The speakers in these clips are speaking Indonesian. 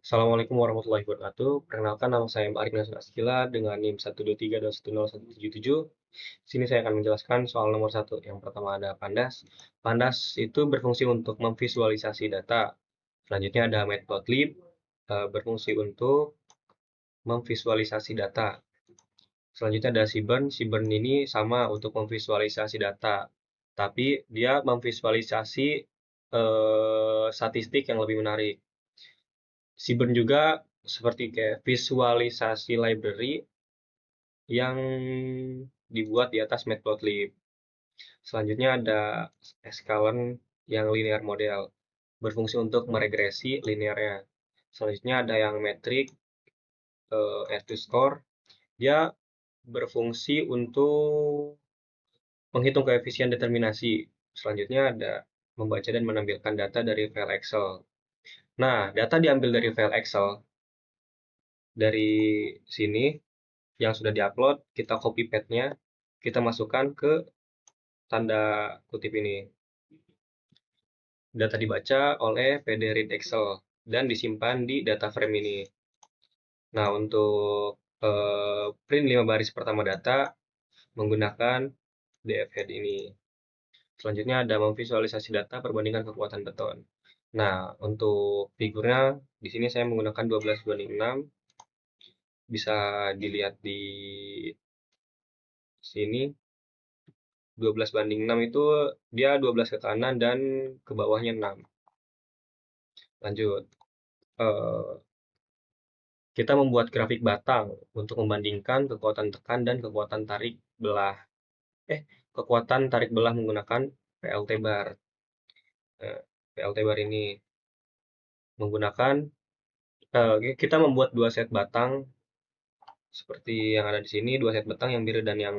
Assalamualaikum warahmatullahi wabarakatuh. Perkenalkan nama saya Arik Nasir Askila dengan NIM 123.10177. Sini saya akan menjelaskan soal nomor satu. Yang pertama ada pandas. Pandas itu berfungsi untuk memvisualisasi data. Selanjutnya ada matplotlib, berfungsi untuk memvisualisasi data. Selanjutnya ada Seaborn. Seaborn ini sama untuk memvisualisasi data, tapi dia memvisualisasi statistik yang lebih menarik. Seaborn juga seperti kayak visualisasi library yang dibuat di atas Matplotlib. Selanjutnya ada sklearn yang linear model, berfungsi untuk meregresi linearnya. Selanjutnya ada yang metrik R2 score, dia berfungsi untuk menghitung koefisien determinasi. Selanjutnya ada membaca dan menampilkan data dari file Excel. Nah, data diambil dari file Excel dari sini yang sudah diupload, kita copy path-nya, kita masukkan ke tanda kutip ini. Data dibaca oleh PD read Excel dan disimpan di data frame ini. Nah, untuk print 5 baris pertama data menggunakan df head ini. Selanjutnya ada memvisualisasi data perbandingan kekuatan beton. Nah, untuk figurnya di sini saya menggunakan 12:6. Bisa dilihat di sini 12:6 itu dia 12 ke kanan dan ke bawahnya 6. Lanjut. Eh, kita membuat grafik batang untuk membandingkan kekuatan tekan dan kekuatan tarik belah. Kekuatan tarik belah menggunakan PLT bar. PLT bar ini menggunakan kita membuat dua set batang seperti yang ada di sini, dua set batang yang biru dan yang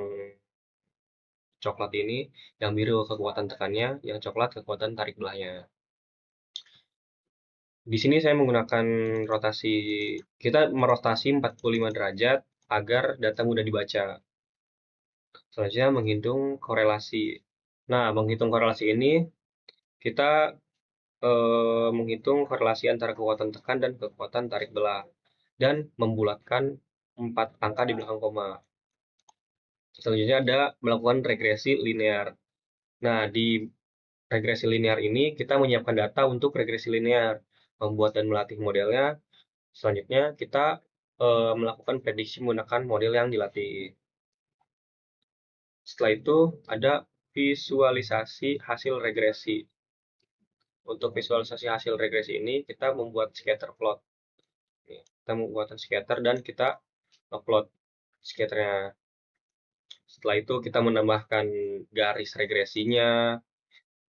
coklat ini. Yang biru kekuatan tekannya, yang coklat kekuatan tarik belahnya. Di sini saya menggunakan rotasi, kita merotasi 45 derajat agar data mudah dibaca. Selanjutnya menghitung korelasi. Nah, menghitung korelasi ini kita menghitung korelasi antara kekuatan tekan dan kekuatan tarik belah dan membulatkan 4 angka di belakang koma. Selanjutnya ada melakukan regresi linear. Nah, di regresi linear ini kita menyiapkan data untuk regresi linear, membuat dan melatih modelnya. Selanjutnya kita melakukan prediksi menggunakan model yang dilatih. Setelah itu ada visualisasi hasil regresi. Untuk visualisasi hasil regresi ini kita membuat scatter plot. Kita membuat scatter dan kita upload scatternya. Setelah itu kita menambahkan garis regresinya,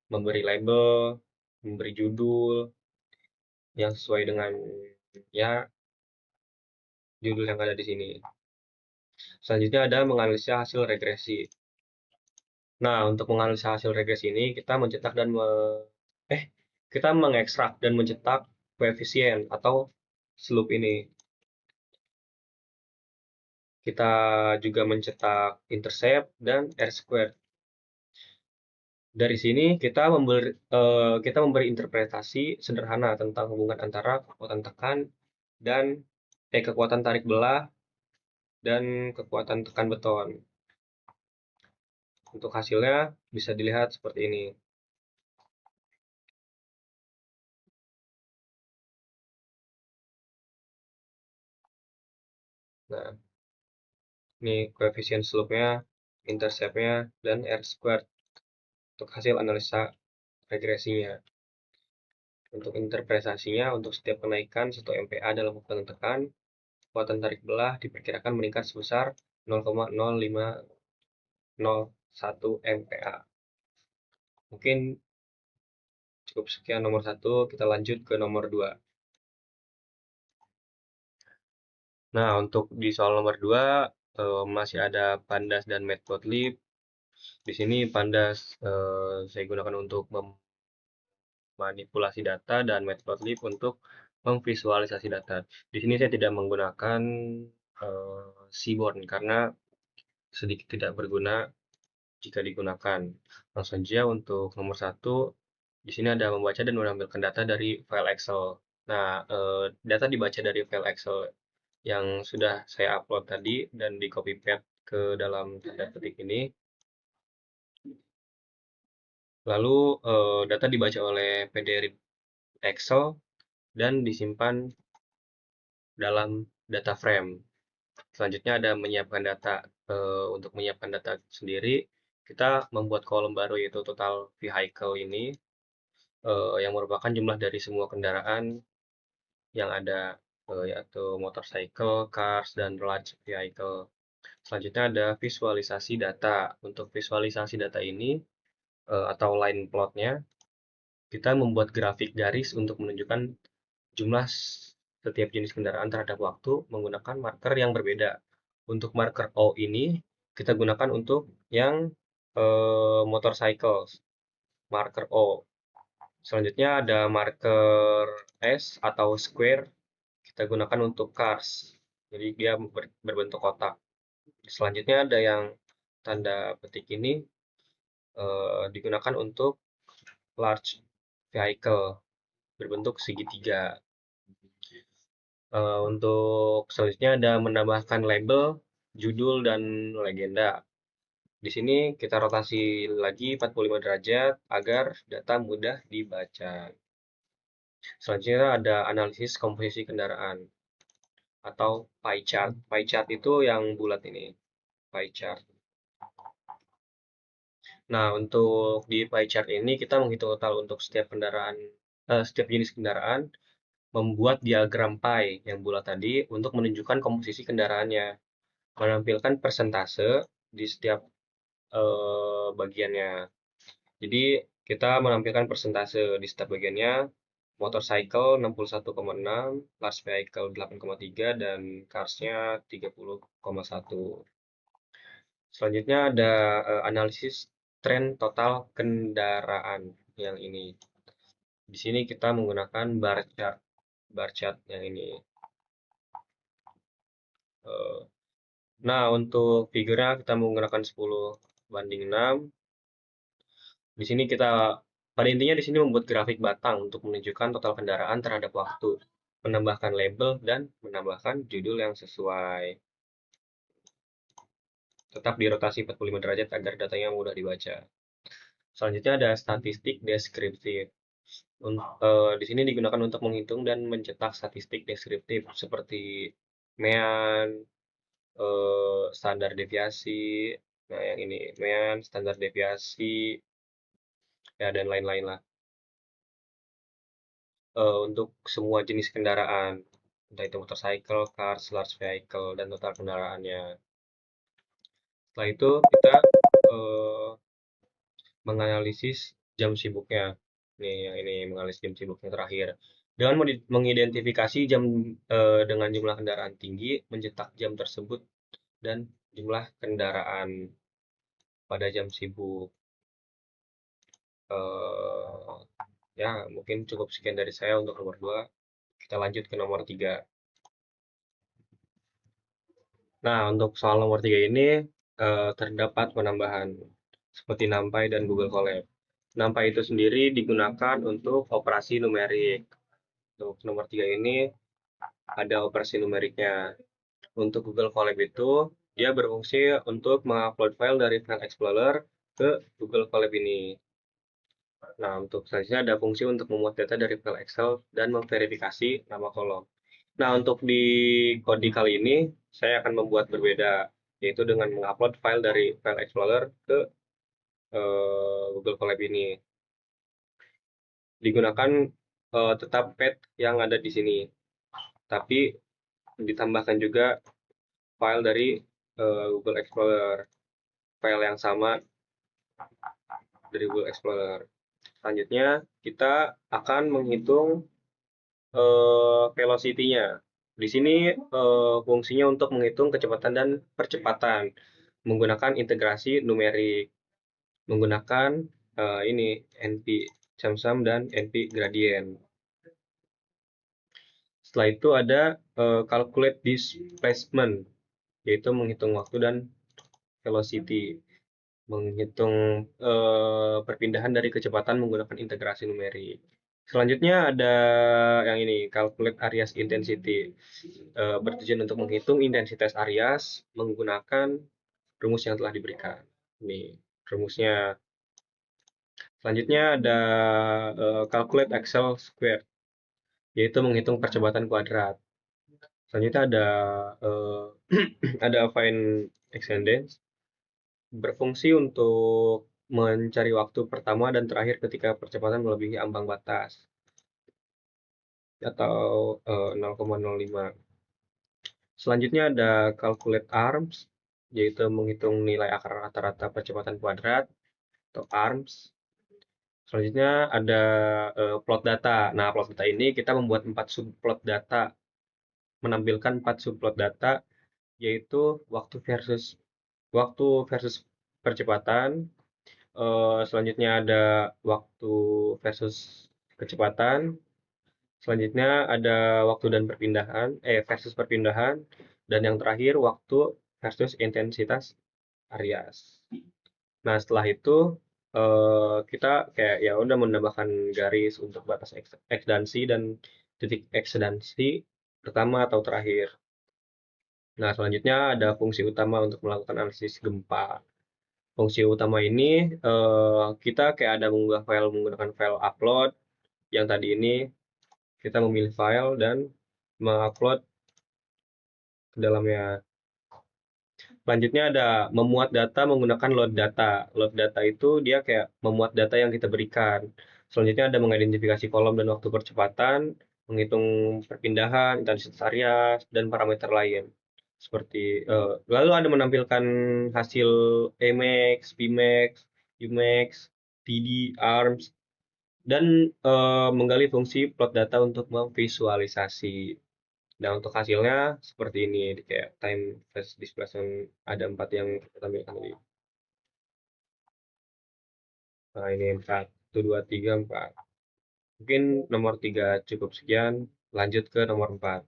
memberi label, memberi judul yang sesuai dengan ya judul yang ada di sini. Selanjutnya ada menganalisa hasil regresi. Nah, untuk menganalisa hasil regresi ini kita mencetak dan kita mengekstrak dan mencetak koefisien atau slope ini. Kita juga mencetak intercept dan R-squared. Dari sini kita memberi interpretasi sederhana tentang hubungan antara kekuatan tekan dan kekuatan tarik belah dan kekuatan tekan beton. Untuk hasilnya bisa dilihat seperti ini. Nah, ini koefisien slope-nya, intercept-nya, dan R-squared untuk hasil analisa regresinya. Untuk interpretasinya, untuk setiap kenaikan 1 MPa dalam kekuatan tekan, kekuatan tarik belah diperkirakan meningkat sebesar 0,0501 MPa. Mungkin cukup sekian nomor 1, kita lanjut ke nomor 2. Nah, untuk di soal nomor 2, masih ada pandas dan matplotlib. Di sini pandas saya gunakan untuk memanipulasi data dan matplotlib untuk memvisualisasi data. Di sini saya tidak menggunakan seaborn karena sedikit tidak berguna jika digunakan. Langsung saja untuk nomor 1, di sini ada membaca dan menampilkan data dari file Excel. Nah, data dibaca dari file Excel yang sudah saya upload tadi dan di copy paste ke dalam tanda petik ini. Lalu data dibaca oleh PDRead Excel dan disimpan dalam data frame. Selanjutnya ada menyiapkan data. Untuk menyiapkan data sendiri, kita membuat kolom baru yaitu total vehicle ini, yang merupakan jumlah dari semua kendaraan yang ada, yaitu motorcycle, cars, dan large vehicle. Selanjutnya ada visualisasi data. Untuk visualisasi data ini, atau line plotnya, kita membuat grafik garis untuk menunjukkan jumlah setiap jenis kendaraan terhadap waktu menggunakan marker yang berbeda. Untuk marker O ini kita gunakan untuk yang motorcycles, marker O. Selanjutnya ada marker S atau square, kita gunakan untuk cars. Jadi dia berbentuk kotak. Selanjutnya ada yang tanda petik ini digunakan untuk large vehicle, berbentuk segitiga. Untuk selanjutnya ada menambahkan label, judul, dan legenda. Di sini kita rotasi lagi 45 derajat agar data mudah dibaca. Selanjutnya ada analisis komposisi kendaraan atau pie chart. Pie chart itu yang bulat ini, pie chart. Nah, untuk di pie chart ini kita menghitung total untuk setiap kendaraan, setiap jenis kendaraan, membuat diagram pie yang bulat tadi untuk menunjukkan komposisi kendaraannya, menampilkan persentase di setiap bagiannya. Jadi kita menampilkan persentase di setiap bagiannya, motorcycle 61,6, large vehicle 8,3, dan cars-nya 30,1. Selanjutnya ada analisis tren total kendaraan yang ini. Di sini kita menggunakan bar chart yang ini. Nah, untuk figurnya kita menggunakan 10:6. Di sini kita pada intinya di sini membuat grafik batang untuk menunjukkan total kendaraan terhadap waktu, menambahkan label dan menambahkan judul yang sesuai. Tetap di rotasi 45 derajat agar datanya mudah dibaca. Selanjutnya ada statistik deskriptif. Di sini digunakan untuk menghitung dan mencetak statistik deskriptif seperti mean, standar deviasi, nah yang ini mean, standar deviasi, ya dan lain-lain lah. Untuk semua jenis kendaraan, entah itu motorcycle, cars, large vehicle, dan total kendaraannya. Setelah itu kita eh, menganalisis jam sibuknya. Nih yang ini menganalisis jam sibuknya terakhir. Dengan mengidentifikasi jam dengan jumlah kendaraan tinggi, mencetak jam tersebut dan jumlah kendaraan pada jam sibuk. Eh, ya mungkin cukup sekian dari saya untuk nomor 2. Kita lanjut ke nomor 3. Nah, untuk soal nomor 3 ini terdapat penambahan seperti NumPy dan Google Colab. NumPy itu sendiri digunakan untuk operasi numerik. Untuk nomor 3 ini ada operasi numeriknya. Untuk Google Colab itu dia berfungsi untuk mengupload file dari File Explorer ke Google Colab ini. Nah, untuk selanjutnya ada fungsi untuk memuat data dari file Excel dan memverifikasi nama kolom. Nah, untuk di kode kali ini, saya akan membuat berbeda, yaitu dengan mengupload file dari File Explorer ke Google Colab ini. Digunakan tetap path yang ada di sini, tapi ditambahkan juga file dari Google Explorer, file yang sama dari Google Explorer. Selanjutnya, kita akan menghitung velocity-nya. Di sini fungsinya untuk menghitung kecepatan dan percepatan menggunakan integrasi numerik, menggunakan ini NP sum dan NP gradient. Setelah itu ada calculate displacement, yaitu menghitung waktu dan velocity, menghitung perpindahan dari kecepatan menggunakan integrasi numerik. Selanjutnya ada yang ini, calculate areas intensity. Bertujuan untuk menghitung intensitas areas menggunakan rumus yang telah diberikan. Ini rumusnya. Selanjutnya ada calculate Excel square, yaitu menghitung percepatan kuadrat. Selanjutnya ada eh, ada find extendence, berfungsi untuk mencari waktu pertama dan terakhir ketika percepatan melebihi ambang batas atau 0,05. Selanjutnya ada calculate arms, yaitu menghitung nilai akar rata-rata percepatan kuadrat atau arms. Selanjutnya ada plot data. Nah, plot data ini kita membuat 4 subplot data, menampilkan 4 subplot data, yaitu waktu versus percepatan. Selanjutnya ada waktu versus kecepatan. Selanjutnya ada waktu dan versus perpindahan, dan yang terakhir waktu versus intensitas Aries. Nah, setelah itu kita kayak ya udah menambahkan garis untuk batas eksedansi dan titik eksedansi pertama atau terakhir. Nah, selanjutnya ada fungsi utama untuk melakukan analisis gempa. Fungsi utama ini kita kayak ada mengunggah file menggunakan file upload. Yang tadi ini kita memilih file dan mengupload ke dalamnya. Selanjutnya ada memuat data menggunakan load data. Load data itu dia kayak memuat data yang kita berikan. Selanjutnya ada mengidentifikasi kolom dan waktu percepatan, menghitung perpindahan, intensitas area, dan parameter lain. Seperti lalu ada menampilkan hasil Emax, Pmax, Umax, PD, ARMS, dan menggali fungsi plot data untuk memvisualisasi. Nah, untuk hasilnya seperti ini, kayak time versus displacement ada 4 yang kita tampilkan tadi. Nah, ini 4, 1, 2, 3, 4. Mungkin nomor 3 cukup sekian, lanjut ke nomor 4.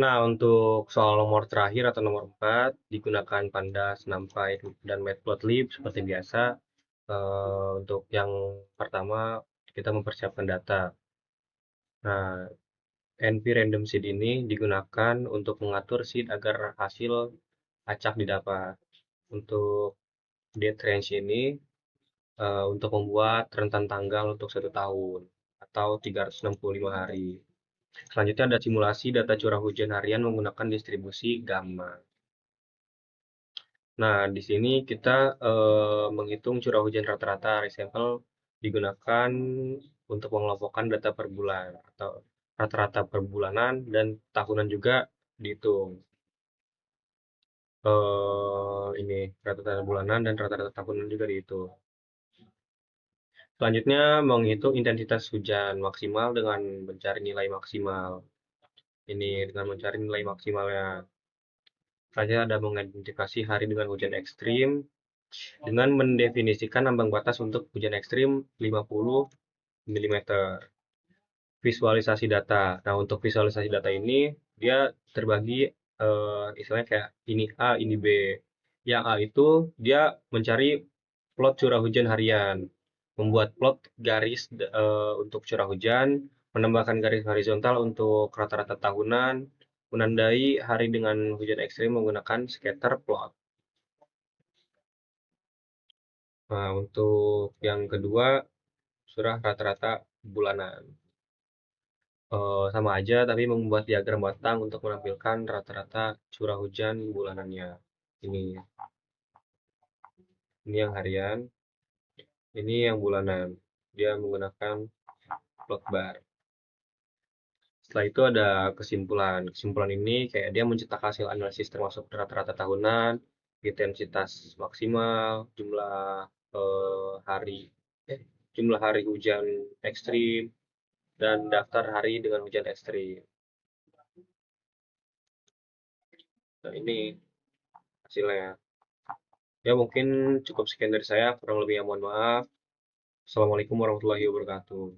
Nah, untuk soal nomor terakhir atau nomor 4, digunakan Pandas, NumPy, dan Matplotlib seperti biasa. Untuk yang pertama, kita mempersiapkan data. Nah, NP random seed ini digunakan untuk mengatur seed agar hasil acak didapat. Untuk date range ini untuk membuat rentan tanggal untuk 1 tahun atau 365 hari. Selanjutnya ada simulasi data curah hujan harian menggunakan distribusi gamma. Nah, di sini kita menghitung curah hujan rata-rata hari sampel digunakan untuk mengelompokkan data per bulan atau rata-rata per bulanan dan tahunan juga dihitung. Ini rata-rata bulanan dan rata-rata tahunan juga dihitung. Selanjutnya menghitung intensitas hujan maksimal dengan mencari nilai maksimal. Ini dengan mencari nilai maksimalnya. Selanjutnya ada mengidentifikasi hari dengan hujan ekstrim dengan mendefinisikan ambang batas untuk hujan ekstrim 50 mm. Visualisasi data. Nah, untuk visualisasi data ini dia terbagi istilahnya kayak ini A, ini B. Yang A itu dia mencari plot curah hujan harian, membuat plot garis untuk curah hujan, menambahkan garis horizontal untuk rata-rata tahunan, menandai hari dengan hujan ekstrim menggunakan scatter plot. Nah, untuk yang kedua, surah rata-rata bulanan. Sama aja, tapi membuat diagram batang untuk menampilkan rata-rata curah hujan bulanannya. Ini yang harian, ini yang bulanan. Dia menggunakan plot bar. Setelah itu ada kesimpulan. Kesimpulan ini kayak dia mencetak hasil analisis termasuk rata-rata tahunan, intensitas maksimal, hari jumlah hari hujan ekstrim, dan daftar hari dengan hujan ekstrim. Nah, ini hasilnya. Ya, mungkin cukup sekian dari saya. Kurang lebihnya mohon maaf. Assalamualaikum warahmatullahi wabarakatuh.